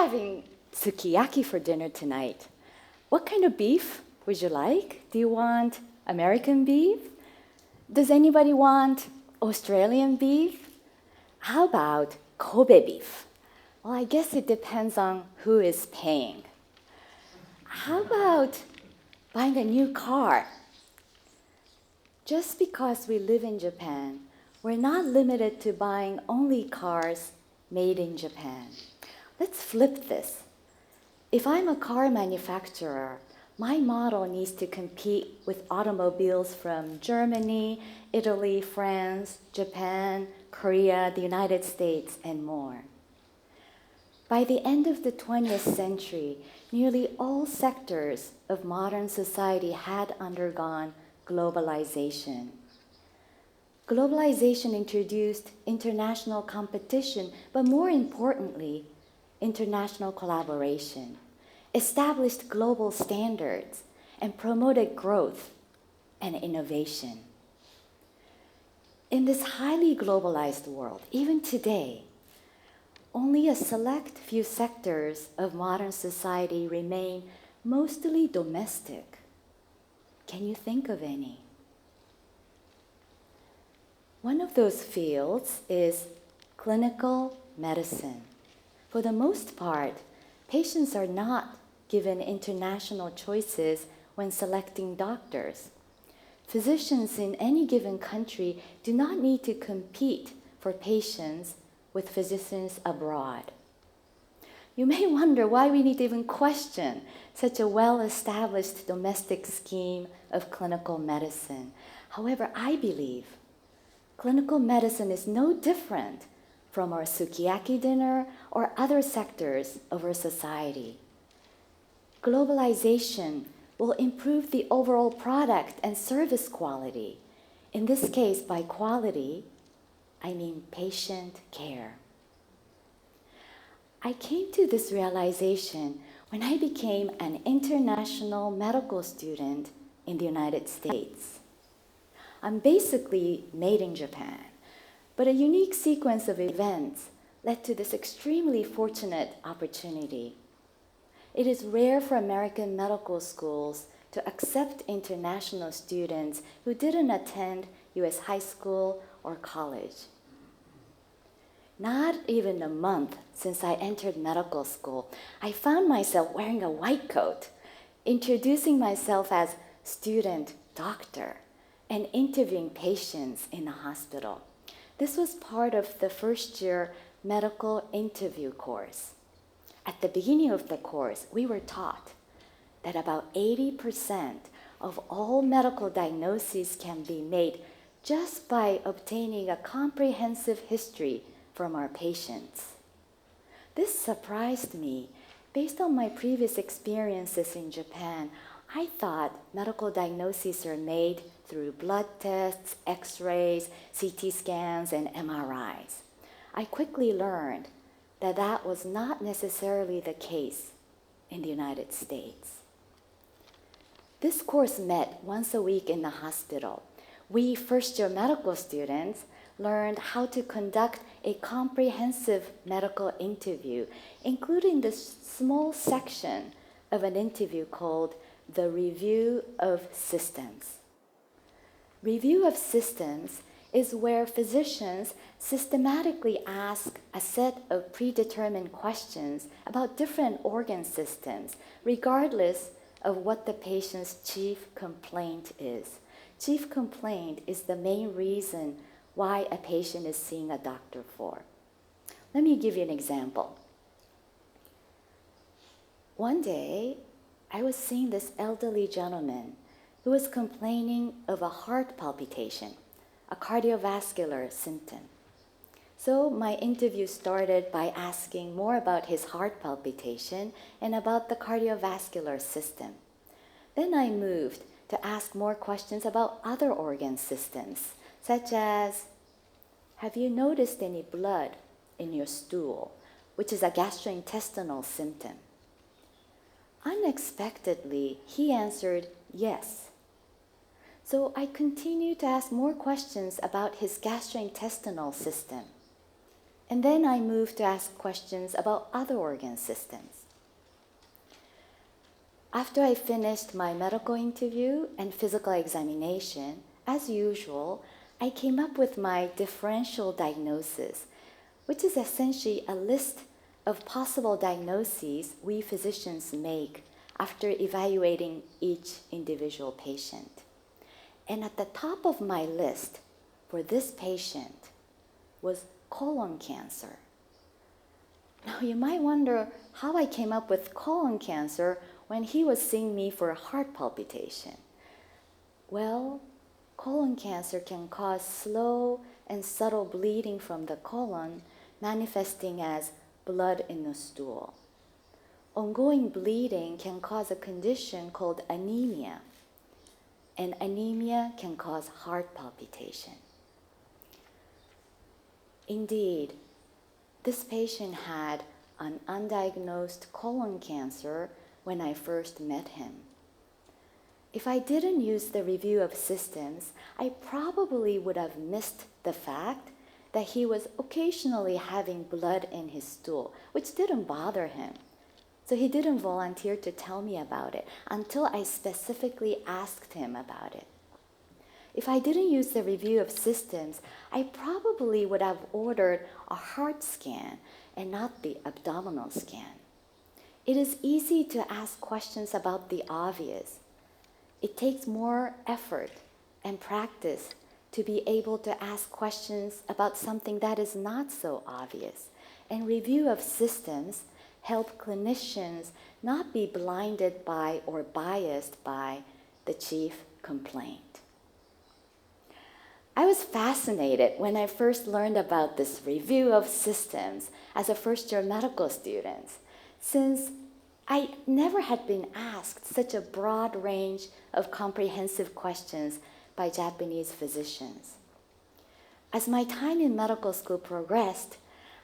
having sukiyaki for dinner tonight. What kind of beef would you like? Do you want American beef? Does anybody want Australian beef? How about Kobe beef? Well, I guess it depends on who is paying. How about buying a new car? Just because we live in Japan, we're not limited to buying only cars made in Japan. Let's flip this. If I'm a car manufacturer, my model needs to compete with automobiles from Germany, Italy, France, Japan, Korea, the United States, and more. By the end of the 20th century, nearly all sectors of modern society had undergone globalization. Globalization introduced international competition, but more importantly, international collaboration, established global standards, and promoted growth and innovation. In this highly globalized world, even today, only a select few sectors of modern society remain mostly domestic. Can you think of any? One of those fields is clinical medicine. For the most part, patients are not given international choices when selecting doctors. Physicians in any given country do not need to compete for patients with physicians abroad. You may wonder why we need to even question such a well-established domestic scheme of clinical medicine. However, I believe clinical medicine is no different from our sukiyaki dinner or other sectors of our society. Globalization will improve the overall product and service quality. In this case, by quality, I mean patient care. I came to this realization when I became an international medical student in the United States. I'm basically made in Japan, but a unique sequence of events led to this extremely fortunate opportunity. It is rare for American medical schools to accept international students who didn't attend U.S. high school or college. Not even a month since I entered medical school, I found myself wearing a white coat, introducing myself as student doctor, and interviewing patients in the hospital. This was part of the first-year medical interview course. At the beginning of the course, we were taught that about 80% of all medical diagnoses can be made just by obtaining a comprehensive history from our patients. This surprised me. Based on my previous experiences in Japan, I thought medical diagnoses are made through blood tests, x-rays, CT scans, and MRIs. I quickly learned that that was not necessarily the case in the United States. This course met once a week in the hospital. We first-year medical students learned how to conduct a comprehensive medical interview, including this small section of an interview called the Review of Systems. Review of Systems is where physicians systematically ask a set of predetermined questions about different organ systems, regardless of what the patient's chief complaint is. Chief complaint is the main reason why a patient is seeing a doctor for. Let me give you an example. One day, I was seeing this elderly gentleman who was complaining of a heart palpitation, a cardiovascular symptom. So my interview started by asking more about his heart palpitation and about the cardiovascular system. Then I moved to ask more questions about other organ systems, such as, have you noticed any blood in your stool, which is a gastrointestinal symptom? Unexpectedly, he answered yes. So I continued to ask more questions about his gastrointestinal system. And then I moved to ask questions about other organ systems. After I finished my medical interview and physical examination, as usual, I came up with my differential diagnosis, which is essentially a list of possible diagnoses we physicians make after evaluating each individual patient. And at the top of my list for this patient was colon cancer. Now you might wonder how I came up with colon cancer when he was seeing me for a heart palpitation. Well, colon cancer can cause slow and subtle bleeding from the colon, manifesting as blood in the stool. Ongoing bleeding can cause a condition called anemia, and anemia can cause heart palpitation. Indeed, this patient had an undiagnosed colon cancer when I first met him. If I didn't use the review of systems, I probably would have missed the fact that he was occasionally having blood in his stool, which didn't bother him. So he didn't volunteer to tell me about it until I specifically asked him about it. If I didn't use the review of systems, I probably would have ordered a heart scan and not the abdominal scan. It is easy to ask questions about the obvious. It takes more effort and practice to be able to ask questions about something that is not so obvious. And review of systems help clinicians not be blinded by or biased by the chief complaint. I was fascinated when I first learned about this review of systems as a first-year medical student, since I never had been asked such a broad range of comprehensive questions by Japanese physicians. As my time in medical school progressed,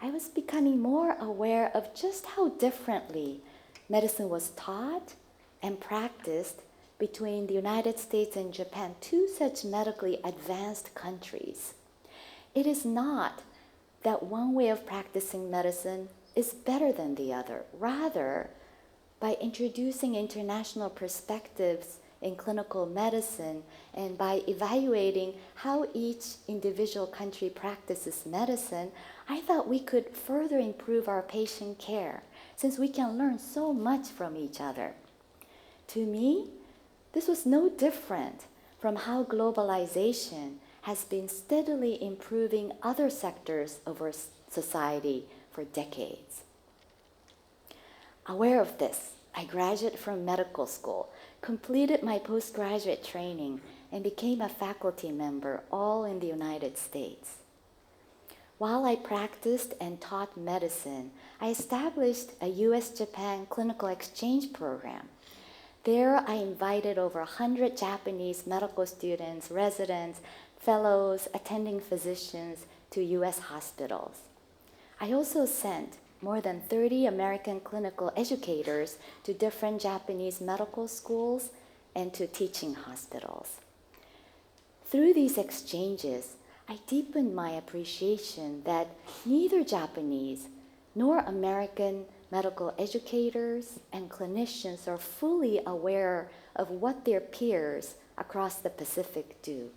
I was becoming more aware of just how differently medicine was taught and practiced between the United States and Japan, two such medically advanced countries. It is not that one way of practicing medicine is better than the other. Rather, by introducing international perspectives in clinical medicine and by evaluating how each individual country practices medicine, I thought we could further improve our patient care, since we can learn so much from each other. To me, this was no different from how globalization has been steadily improving other sectors of our society for decades. Aware of this, I graduated from medical school, completed my postgraduate training, and became a faculty member, all in the United States. While I practiced and taught medicine, I established a US-Japan clinical exchange program. There, I invited over 100 Japanese medical students, residents, fellows, attending physicians to US hospitals. I also sent more than 30 American clinical educators to different Japanese medical schools and to teaching hospitals. Through these exchanges, I deepened my appreciation that neither Japanese nor American medical educators and clinicians are fully aware of what their peers across the Pacific do.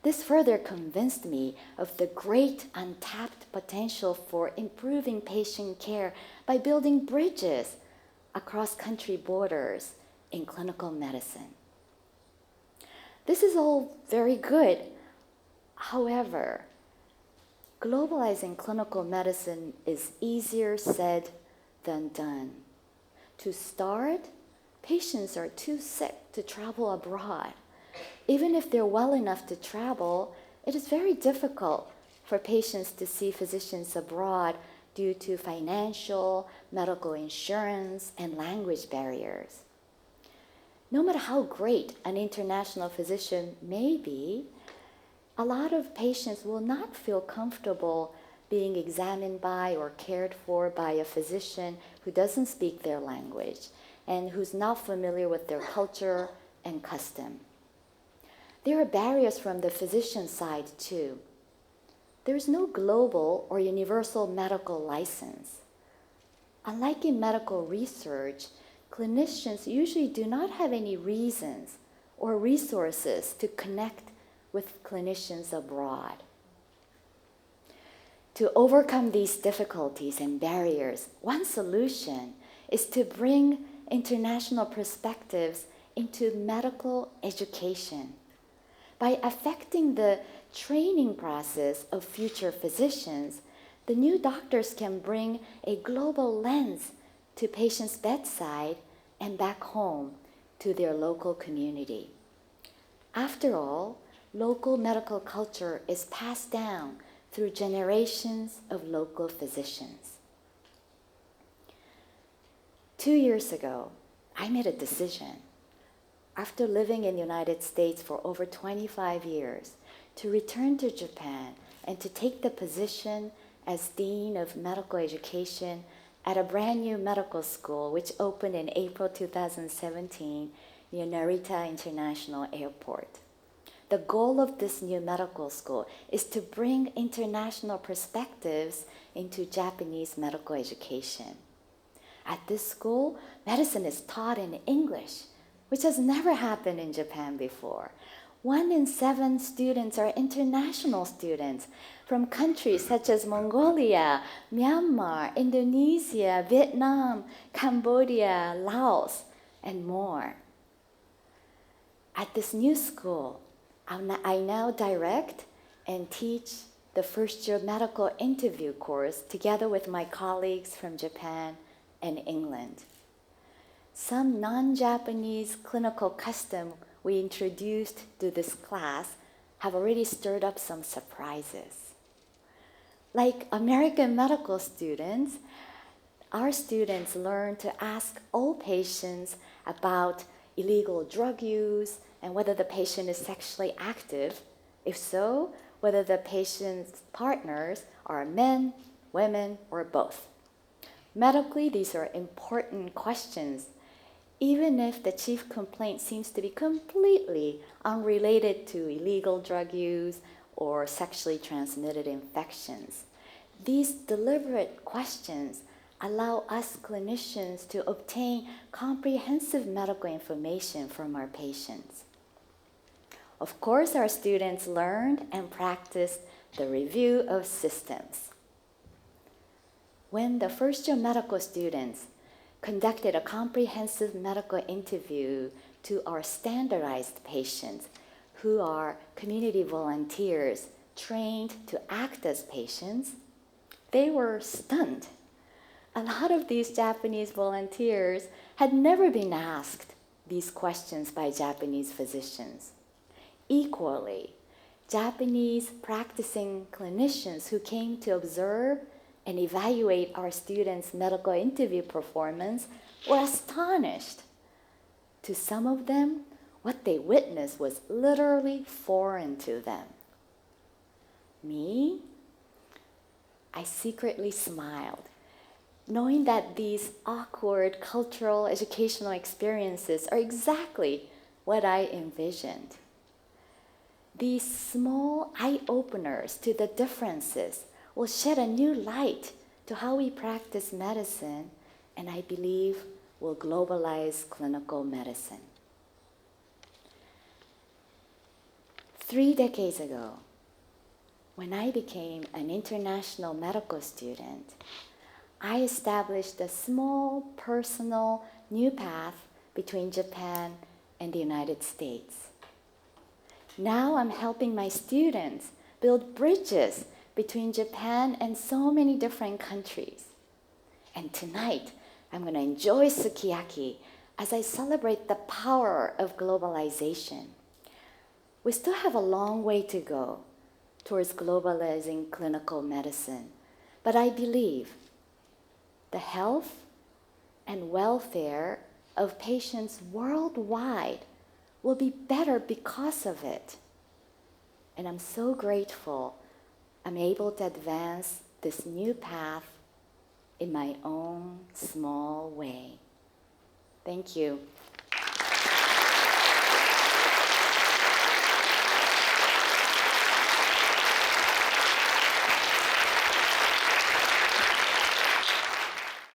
This further convinced me of the great untapped potential for improving patient care by building bridges across country borders in clinical medicine. This is all very good. However, globalizing clinical medicine is easier said than done. To start, patients are too sick to travel abroad. Even if they're well enough to travel, it is very difficult for patients to see physicians abroad due to financial, medical insurance, and language barriers. No matter how great an international physician may be, a lot of patients will not feel comfortable being examined by or cared for by a physician who doesn't speak their language and who's not familiar with their culture and custom. There are barriers from the physician side too. there's no global or universal medical license. Unlike in medical research, clinicians usually do not have any reasons or resources to connect with clinicians abroad. To overcome these difficulties and barriers, one solution is to bring international perspectives into medical education. By affecting the training process of future physicians, the new doctors can bring a global lens to patients' bedside and back home to their local community. After all, local medical culture is passed down through generations of local physicians. 2 years ago, I made a decision, after living in the United States for over 25 years, to return to Japan and to take the position as Dean of Medical Education at a brand new medical school which opened in April 2017 near Narita International Airport. The goal of this new medical school is to bring international perspectives into Japanese medical education. At this school, medicine is taught in English, which has never happened in Japan before. 1 in 7 students are international students from countries such as Mongolia, Myanmar, Indonesia, Vietnam, Cambodia, Laos, and more. At this new school, I now direct and teach the first-year medical interview course together with my colleagues from Japan and England. Some non-Japanese clinical custom we introduced to this class have already stirred up some surprises. Like American medical students, our students learn to ask all patients about illegal drug use and whether the patient is sexually active. If so, whether the patient's partners are men, women, or both. Medically, these are important questions, even if the chief complaint seems to be completely unrelated to illegal drug use or sexually transmitted infections. These deliberate questions allow us clinicians to obtain comprehensive medical information from our patients. Of course, our students learned and practiced the review of systems. When the first-year medical students conducted a comprehensive medical interview to our standardized patients, who are community volunteers trained to act as patients, they were stunned. A lot of these Japanese volunteers had never been asked these questions by Japanese physicians. Equally, Japanese practicing clinicians who came to observe and evaluate our students' medical interview performance were astonished. To some of them, what they witnessed was literally foreign to them. Me? I secretly smiled, knowing that these awkward cultural educational experiences are exactly what I envisioned. These small eye-openers to the differences will shed a new light to how we practice medicine, and I believe will globalize clinical medicine. 3 decades ago, when I became an international medical student, I established a small personal new path between Japan and the United States. Now I'm helping my students build bridges between Japan and so many different countries. And tonight, I'm going to enjoy sukiyaki as I celebrate the power of globalization. We still have a long way to go towards globalizing clinical medicine, but I believe the health and welfare of patients worldwide will be better because of it. And I'm so grateful I'm able to advance this new path in my own small way. Thank you.